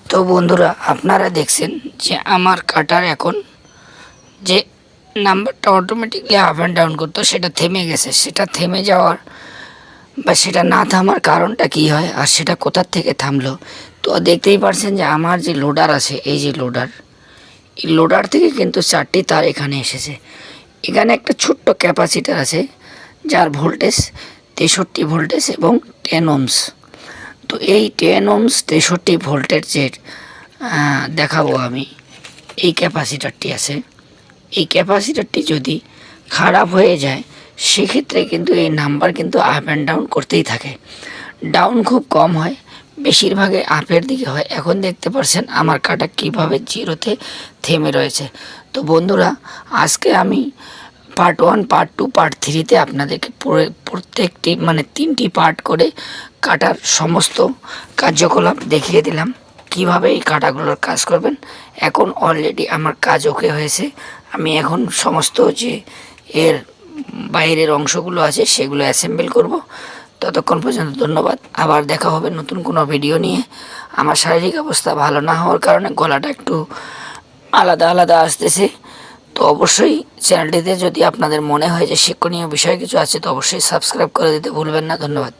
তো বন্ধুরা, আপনারা দেখছেন যে আমার কাটার এখন যে নাম্বারটা অটোমেটিকলি আপ অ্যান্ড ডাউন করতো সেটা থেমে গেছে। সেটা থেমে যাওয়ার বা সেটা না থামার কারণটা কি হয় আর সেটা কোথার থেকে থামলো, তো দেখতেই পারছেন যে আমার যে লোডার আছে, এই যে লোডার, এই লোডার থেকে কিন্তু 4টি তার এখানে এসেছে। এখানে একটা ছোট্ট ক্যাপাসিটার আছে যার ভোল্টেজ 63 ভোল্টেজ এবং 10 ওহমস। তো এই 10 ওহমস 63 ভোল্টের যে দেখাবো আমি, এই ক্যাপাসিটারটি আছে, এই ক্যাপাসিটারটি যদি খারাপ হয়ে যায় সেক্ষেত্রে কিন্তু এই নাম্বার কিন্তু আপ অ্যান্ড ডাউন করতেই থাকে। ডাউন খুব কম হয়, বেশিরভাগে আপের দিকে হয়। এখন দেখতে পাচ্ছেন আমার কাটা কীভাবে জিরোতে থেমে রয়েছে। তো বন্ধুরা, আজকে আমি পার্ট 1, পার্ট 2, পার্ট 3তে আপনাদেরকে প্রত্যেকটি 3টি পার্ট করে কাটার সমস্ত কার্যকলাপ দেখিয়ে দিলাম, কিভাবে এই কাটাগুলোর কাজ করবেন। এখন অলরেডি আমার কাজ ওকে হয়েছে। আমি এখন সমস্ত যে এর বাইরের অংশগুলো আছে সেগুলো অ্যাসেম্বল করব। ততক্ষণ পর্যন্ত ধন্যবাদ। আবার দেখা হবে নতুন কোনো ভিডিও নিয়ে। আমার শারীরিক অবস্থা ভালো না হওয়ার কারণে গলাটা একটু আলাদা আলাদা আসতেছে। তো অবশ্যই চ্যানেলটিতে যদি আপনাদের মনে হয় যে শিক্ষণীয় বিষয় কিছু আছে, তো অবশ্যই সাবস্ক্রাইব করে দিতে ভুলবেন না। ধন্যবাদ।